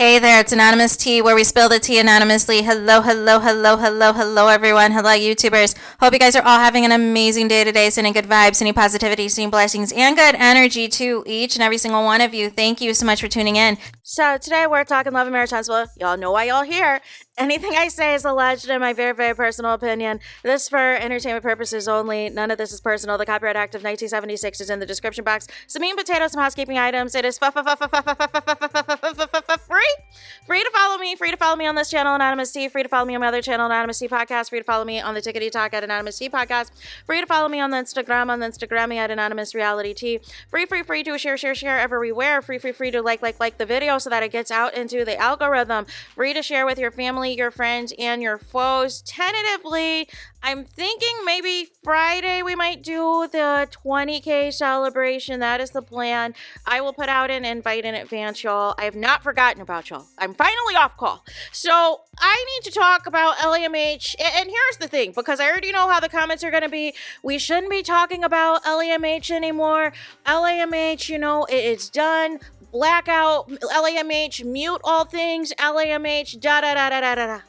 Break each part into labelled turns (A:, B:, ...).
A: Hey there, it's Anonymous Tea, where we spill the tea anonymously. Hello, hello, hello, hello, hello, everyone. Hello, YouTubers. Hope you guys are all having an amazing day today, sending good vibes, sending positivity, sending blessings, and good energy to each and every single one of you. Thank you so much for tuning in. So today we're talking love and marriage hospital. Y'all know why y'all here. Anything I say is alleged in my very, very personal opinion. This is for entertainment purposes only. None of this is personal. The Copyright Act of 1976 is in the description box. Some meat and potatoes, some housekeeping items. It is free. Free to follow me. Free to follow me on this channel, Anonymous Tea. Free to follow me on my other channel, Anonymous Tea Podcast. Free to follow me on the Tickety Talk at Anonymous Tea Podcast. Free to follow me on the Instagrammy at Anonymous Reality Tea. Free to share everywhere. Free to like the video so that it gets out into the algorithm. Free to share with your family, your friends, and your foes. Tentatively, I'm thinking maybe Friday we might do the 20K celebration. That is the plan. I will put out an invite in advance, y'all. I have not forgotten about y'all. I'm finally off call. So I need to talk about LAMH. And here's the thing, because I already know how the comments are going to be. We shouldn't be talking about LAMH anymore. LAMH, it's done. Blackout, LAMH, mute all things, LAMH, da-da-da-da-da-da-da.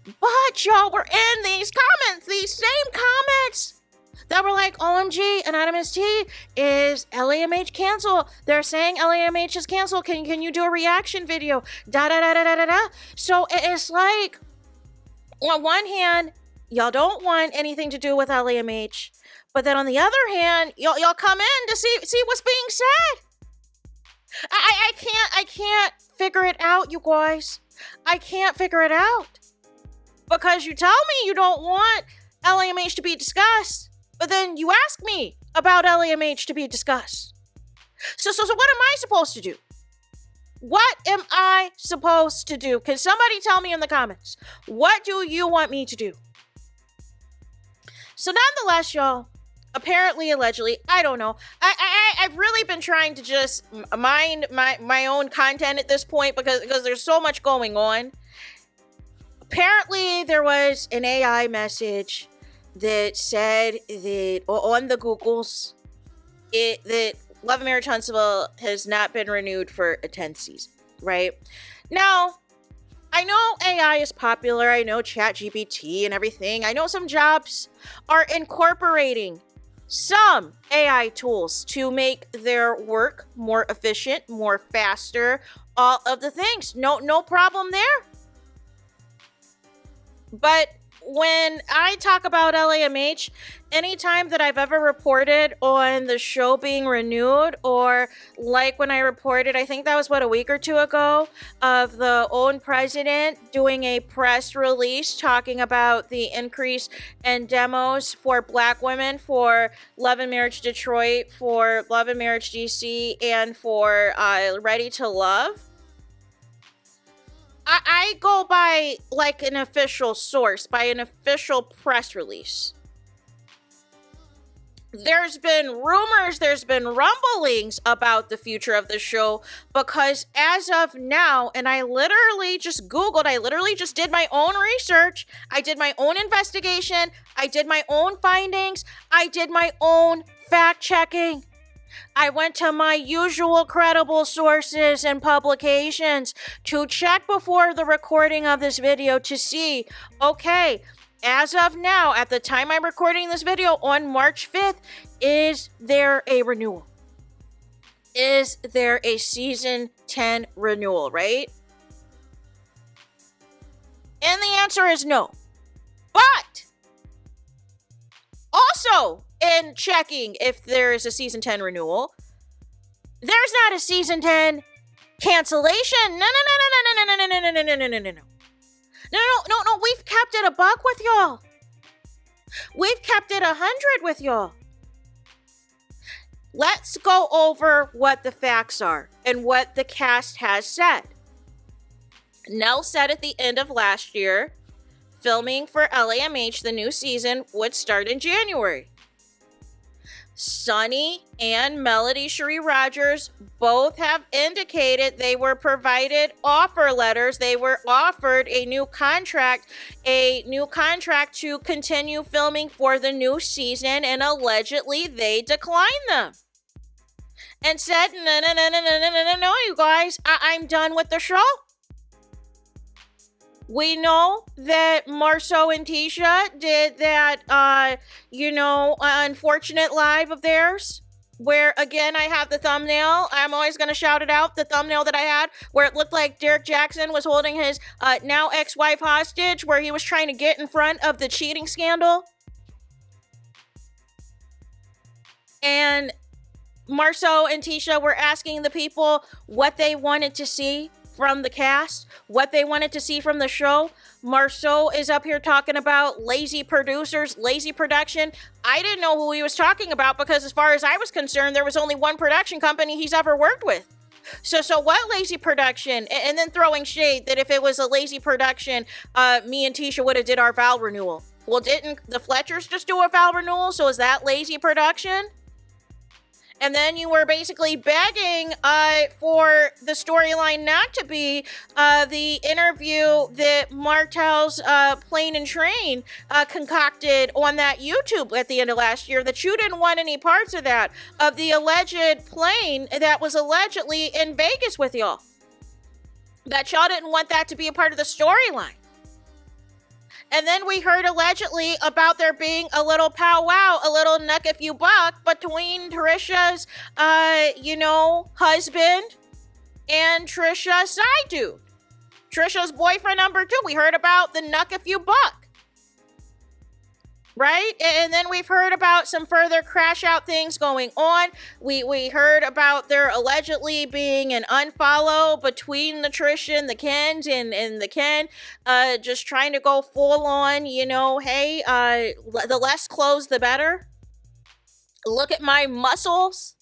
A: But y'all were in these comments, these same comments that were like, OMG, Anonymous T, is LAMH canceled? They're saying LAMH is canceled. Can you do a reaction video? Da-da-da-da-da-da-da. So it's like, on one hand, y'all don't want anything to do with LAMH. But then on the other hand, y'all come in to see what's being said. I can't figure it out, you guys. I can't figure it out. Because you tell me you don't want LAMH to be discussed, but then you ask me about LAMH to be discussed. So what am I supposed to do? What am I supposed to do? Can somebody tell me in the comments? What do you want me to do? So nonetheless, y'all, apparently, allegedly, I don't know. I've really been trying to just mind my own content at this point because there's so much going on. Apparently, there was an AI message that said that on the Googles, that Love and Marriage Huntsville has not been renewed for a 10th season, right? Now, I know AI is popular. I know ChatGPT and everything. I know some jobs are incorporating some AI tools to make their work more efficient, more faster, all of the things. No problem there. But when I talk about LAMH, anytime that I've ever reported on the show being renewed, or like when I reported, I think that was a week or two ago, of the own president doing a press release talking about the increase in demos for Black women, for Love and Marriage Detroit, for Love and Marriage DC, and for Ready to Love. I go by like an official source, by an official press release. There's been rumors, there's been rumblings about the future of the show, because as of now, and I literally just Googled, I literally just did my own research, I did my own investigation, I did my own findings, I did my own fact checking. I went to my usual credible sources and publications to check before the recording of this video to see, okay, as of now, at the time I'm recording this video on March 5th, is there a renewal? Is there a season 10 renewal, right? And the answer is no. But also, in checking if there is a season 10 renewal, there's not a season 10 cancellation. No. We've kept it a buck with y'all. We've kept it 100 with y'all. Let's go over what the facts are and what the cast has said. Nell said at the end of last year, filming for LAMH, the new season, would start in January. Sonny and Melody Cherie Rogers both have indicated they were provided offer letters. They were offered a new contract to continue filming for the new season, and allegedly they declined them. and said, no, no, no, no, no, no, no, no, you guys, I'm done with the show. We know that Marceau and Tisha did that, unfortunate live of theirs, where, again, I have the thumbnail. I'm always going to shout it out, the thumbnail that I had, where it looked like Derek Jackson was holding his now ex-wife hostage, where he was trying to get in front of the cheating scandal. And Marceau and Tisha were asking the people what they wanted to see from the cast, what they wanted to see from the show. Marceau is up here talking about lazy producers, lazy production. I didn't know who he was talking about because as far as I was concerned, there was only one production company he's ever worked with. So what lazy production? And then throwing shade that if it was a lazy production, me and Tisha would have did our vow renewal. Well, didn't the Fletchers just do a vow renewal? So is that lazy production? And then you were basically begging for the storyline not to be the interview that Martel's Plane and Train concocted on that YouTube at the end of last year, that you didn't want any parts of that, of the alleged plane that was allegedly in Vegas with y'all. That y'all didn't want that to be a part of the storyline. And then we heard allegedly about there being a little powwow, a little knuck if you buck between Trisha's, husband and Trisha's side dude. Trisha's boyfriend number 2. We heard about the knuck if you buck. Right? And then we've heard about some further crash out things going on. We heard about there allegedly being an unfollow between the Trisha and the Kens and the Ken just trying to go full on, hey, the less clothes, the better. Look at my muscles.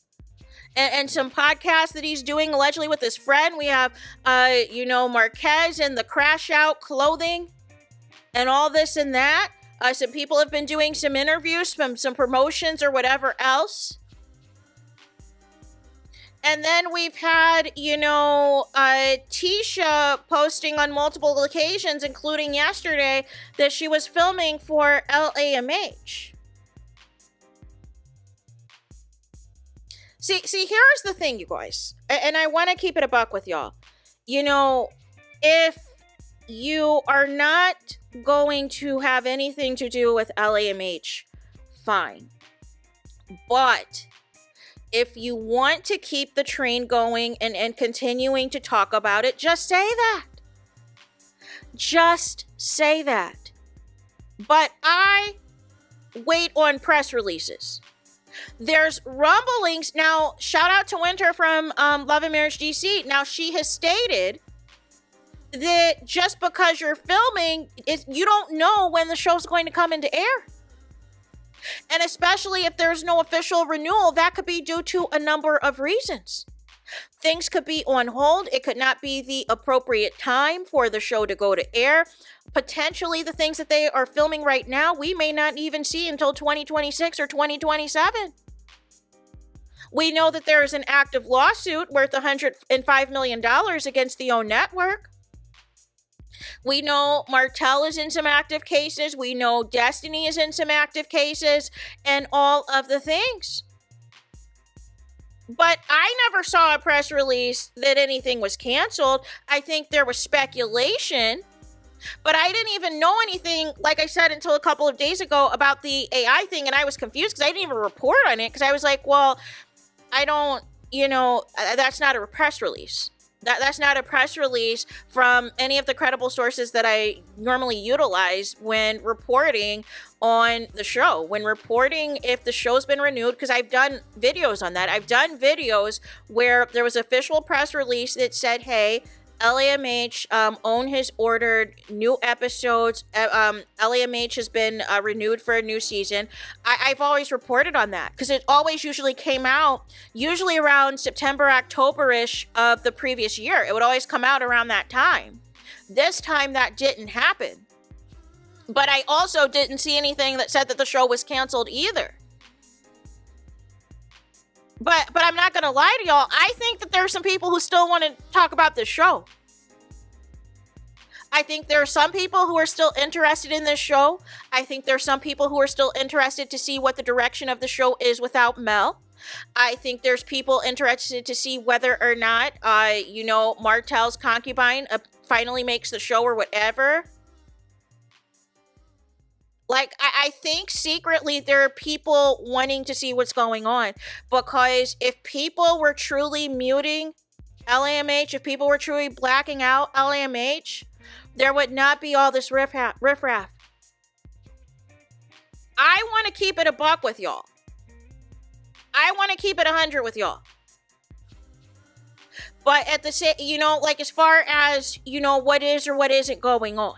A: And some podcasts that he's doing allegedly with his friend. We have, Marquez and the crash out clothing and all this and that. Some people have been doing some interviews, some promotions or whatever else. And then we've had, Tisha posting on multiple occasions, including yesterday, that she was filming for LAMH. See, here's the thing, you guys. And I want to keep it a buck with y'all. If you are not going to have anything to do with LAMH, fine. But if you want to keep the train going and continuing to talk about it, just say that. Just say that. But I wait on press releases. There's rumblings. Now, shout out to Winter from Love and Marriage DC. Now, she has stated that just because you're filming, you don't know when the show's going to come into air. And especially if there's no official renewal, that could be due to a number of reasons. Things could be on hold. It could not be the appropriate time for the show to go to air. Potentially the things that they are filming right now, we may not even see until 2026 or 2027. We know that there is an active lawsuit worth $105 million against the OWN network. We know Martel is in some active cases. We know Destiny is in some active cases and all of the things. But I never saw a press release that anything was canceled. I think there was speculation, but I didn't even know anything, like I said, until a couple of days ago about the AI thing. And I was confused because I didn't even report on it because I was like, well, I don't, that's not a press release. That's not a press release from any of the credible sources that I normally utilize when reporting on the show. When reporting if the show's been renewed, because I've done videos on that. I've done videos where there was official press release that said, hey, LAMH, OWN has ordered new episodes. LAMH has been renewed for a new season. I've always reported on that because it always usually came out usually around September, October-ish of the previous year. It would always come out around that time. This time that didn't happen. But I also didn't see anything that said that the show was canceled either. But I'm not going to lie to y'all. I think that there are some people who still want to talk about this show. I think there are some people who are still interested in this show. I think there are some people who are still interested to see what the direction of the show is without Mel. I think there's people interested to see whether or not, Martel's concubine finally makes the show or whatever. Like, I think secretly there are people wanting to see what's going on, because if people were truly muting LAMH, if people were truly blacking out LAMH, there would not be all this riffraff. I want to keep it a buck with y'all. I want to keep it 100 with y'all. But at the same, as far as, what is or what isn't going on.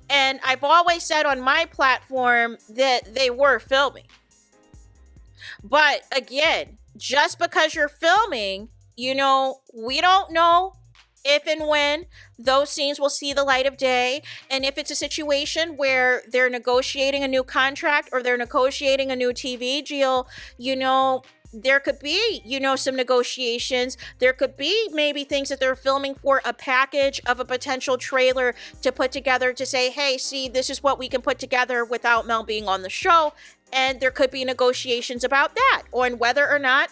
A: And I've always said on my platform that they were filming. But again, just because you're filming, we don't know if and when those scenes will see the light of day. And if it's a situation where they're negotiating a new contract or they're negotiating a new TV deal, there could be, some negotiations. There could be maybe things that they're filming for a package of a potential trailer to put together to say, hey, see, this is what we can put together without Mel being on the show. And there could be negotiations about that on whether or not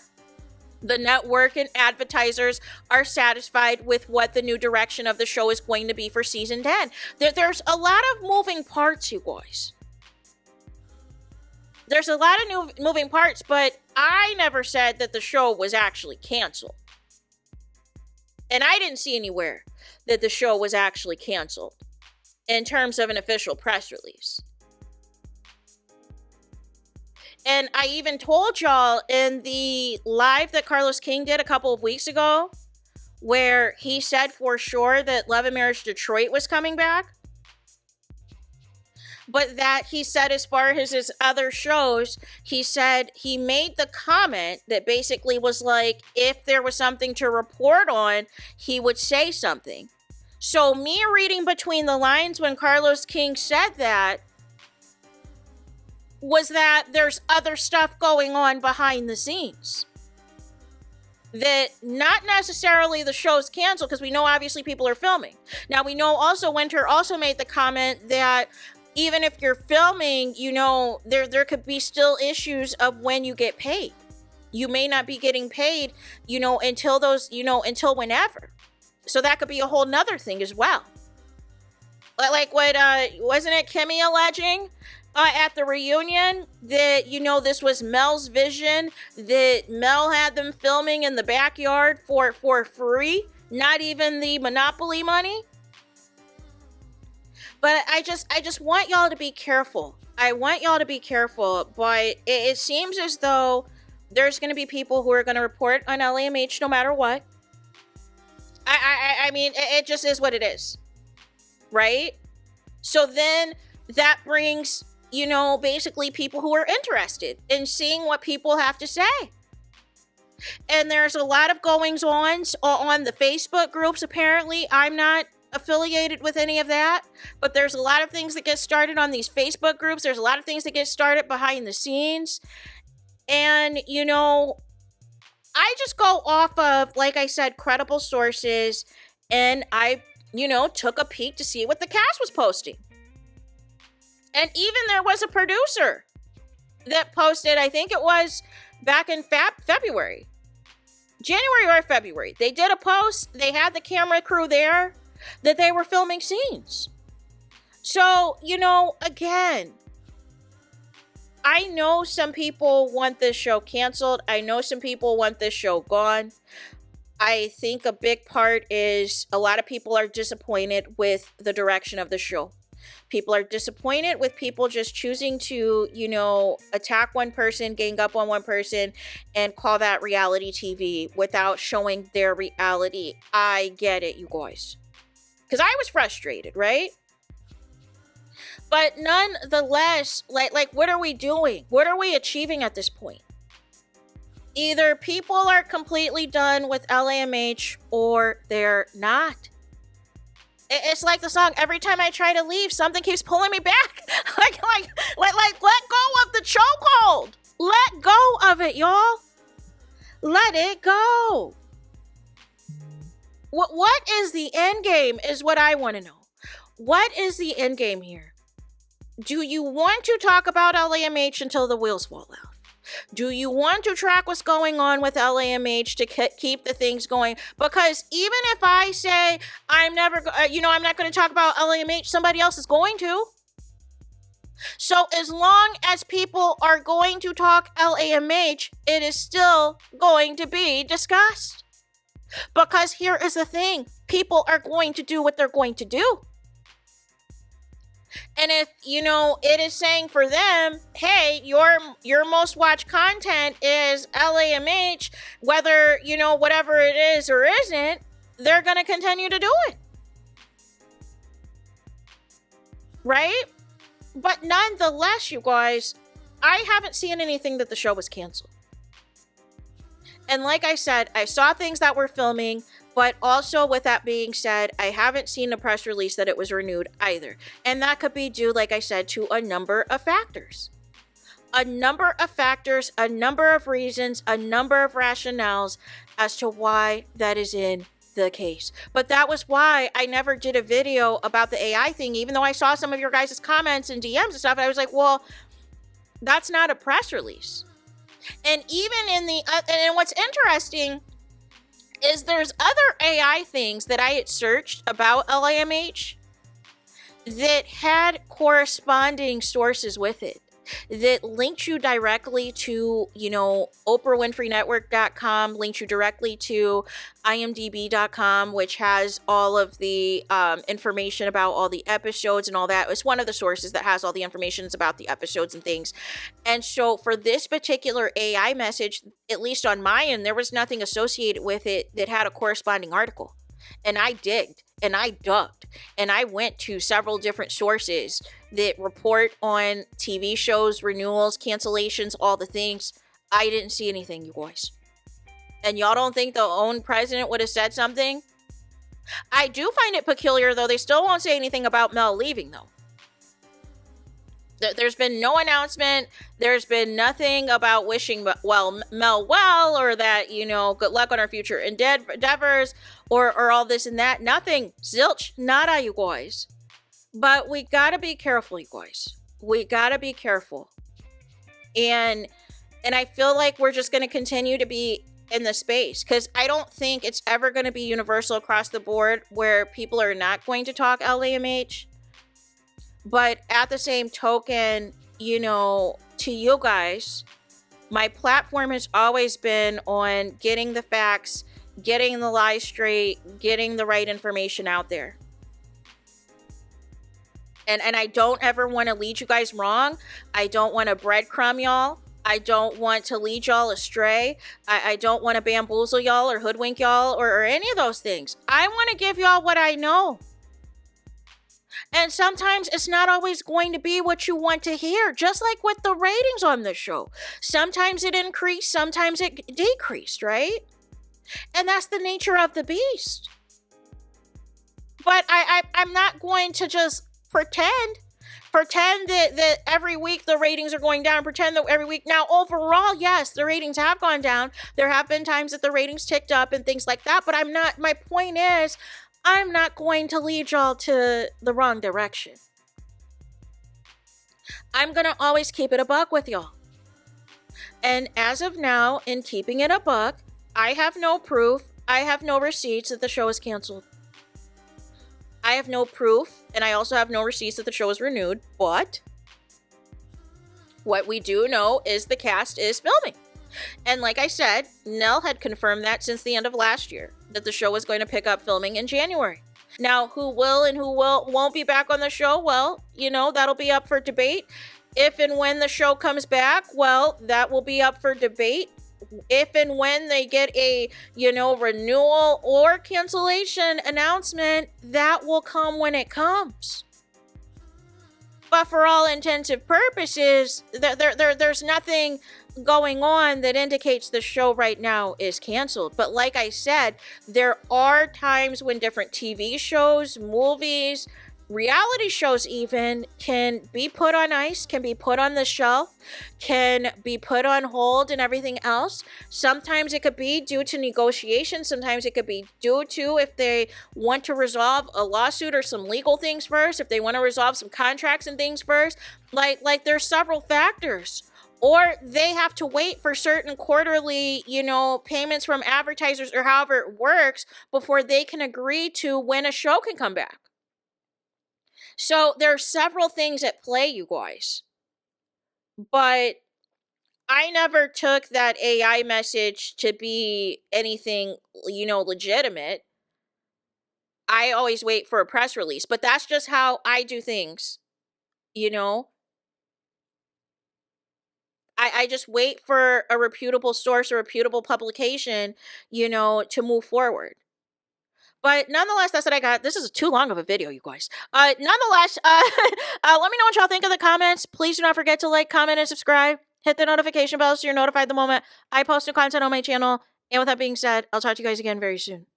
A: the network and advertisers are satisfied with what the new direction of the show is going to be for season 10. There's a lot of moving parts, you guys. There's a lot of new moving parts, but I never said that the show was actually canceled. And I didn't see anywhere that the show was actually canceled in terms of an official press release. And I even told y'all in the live that Carlos King did a couple of weeks ago, where he said for sure that Love and Marriage Detroit was coming back. But that he said as far as his other shows, he said he made the comment that basically was like, if there was something to report on, he would say something. So me reading between the lines when Carlos King said that, was that there's other stuff going on behind the scenes. That not necessarily the show's canceled, because we know obviously people are filming. Now we know also Winter also made the comment that even if you're filming, there could be still issues of when you get paid. You may not be getting paid, until whenever. So that could be a whole nother thing as well. Like what, wasn't it Kimmy alleging at the reunion that, this was Mel's vision, that Mel had them filming in the backyard for free, not even the Monopoly money? But I just want y'all to be careful. I want y'all to be careful, but it seems as though there's going to be people who are going to report on LAMH no matter what. I mean, it just is what it is, right? So then that brings, basically people who are interested in seeing what people have to say. And there's a lot of goings-ons on the Facebook groups, apparently. I'm not affiliated with any of that, but there's a lot of things that get started on these Facebook groups. There's a lot of things that get started behind the scenes. And, I just go off of, like I said, credible sources, and I, took a peek to see what the cast was posting. And even there was a producer that posted, I think it was back in February. January or February. They did a post. They had the camera crew there that they were filming scenes. So, again, I know some people want this show canceled. I know some people want this show gone. I think a big part is a lot of people are disappointed with the direction of the show. People are disappointed with people just choosing to, attack one person, gang up on one person, and call that reality TV without showing their reality. I get it, you guys. Because I was frustrated, right? But nonetheless, like, what are we doing? What are we achieving at this point? Either people are completely done with LAMH or they're not. It's like the song, every time I try to leave, something keeps pulling me back. like, let go of the chokehold. Let go of it, y'all. Let it go. What is the end game is what I want to know. What is the end game here? Do you want to talk about LAMH until the wheels fall off? Do you want to track what's going on with LAMH to keep the things going? Because even if I say I'm not going to talk about LAMH, somebody else is going to. So as long as people are going to talk LAMH, it is still going to be discussed. Because here is the thing, people are going to do what they're going to do. And if, it is saying for them, hey, your most watched content is LAMH, whether, whatever it is or isn't, they're going to continue to do it. Right? But nonetheless, you guys, I haven't seen anything that the show was canceled. And like I said, I saw things that were filming, but also with that being said, I haven't seen a press release that it was renewed either. And that could be due, like I said, to a number of factors. A number of factors, a number of reasons, a number of rationales as to why that is in the case. But that was why I never did a video about the AI thing, even though I saw some of your guys' comments and DMs and stuff. I was like, well, that's not a press release. And even and what's interesting is there's other AI things that I had searched about LAMH that had corresponding sources with it, that linked you directly to, OprahWinfreyNetwork.com, linked you directly to IMDb.com, which has all of the information about all the episodes and all that. It's one of the sources that has all the information about the episodes and things. And so for this particular AI message, at least on my end, there was nothing associated with it that had a corresponding article. And I digged and I dug and I went to several different sources that report on TV shows, renewals, cancellations, all the things. I didn't see anything, you guys. And y'all don't think the own president would have said something? I do find it peculiar, though. They still won't say anything about Mel leaving, though. There's been no announcement. There's been nothing about wishing Mel well, or that, good luck on our future endeavors, or all this and that. Nothing. Zilch. Nada, you guys. But we gotta be careful, you guys. We gotta be careful. And I feel like we're just gonna continue to be in the space, because I don't think it's ever gonna be universal across the board where people are not going to talk LAMH. But at the same token, to you guys, my platform has always been on getting the facts, getting the lies straight, getting the right information out there. And I don't ever want to lead you guys wrong. I don't want to breadcrumb y'all. I don't want to lead y'all astray. I don't want to bamboozle y'all or hoodwink y'all or any of those things. I want to give y'all what I know. And sometimes it's not always going to be what you want to hear, just like with the ratings on this show. Sometimes it increased, sometimes it decreased, right? And that's the nature of the beast. But I'm not going to just pretend that every week the ratings are going down, pretend that every week. Now, overall, yes, the ratings have gone down. There have been times that the ratings ticked up and things like that, but my point is, I'm not going to lead y'all to the wrong direction. I'm going to always keep it a buck with y'all. And as of now, in keeping it a buck, I have no proof, I have no receipts that the show is canceled. I have no proof, and I also have no receipts that the show is renewed, but what we do know is the cast is filming. And like I said, Nell had confirmed that since the end of last year, that the show was going to pick up filming in January. Now, who will and who won't be back on the show? Well, that'll be up for debate. If and when the show comes back, well, that will be up for debate. If and when they get a, renewal or cancellation announcement, that will come when it comes. But for all intensive purposes, there's nothing going on that indicates the show right now is canceled. But like I said, there are times when different TV shows, movies, reality shows even can be put on ice, can be put on the shelf, can be put on hold and everything else. Sometimes it could be due to negotiations. Sometimes it could be due to if they want to resolve a lawsuit or some legal things first, if they want to resolve some contracts and things first. Like there's several factors. or they have to wait for certain quarterly, payments from advertisers or however it works before they can agree to when a show can come back. So there are several things at play, you guys. But I never took that AI message to be anything, legitimate. I always wait for a press release, but that's just how I do things, you know? I just wait for a reputable source or reputable publication, to move forward. But nonetheless, that's what I got. This is too long of a video, you guys. Nonetheless, let me know what y'all think in the comments. Please do not forget to like, comment, and subscribe. Hit the notification bell so you're notified the moment I post new content on my channel. And with that being said, I'll talk to you guys again very soon.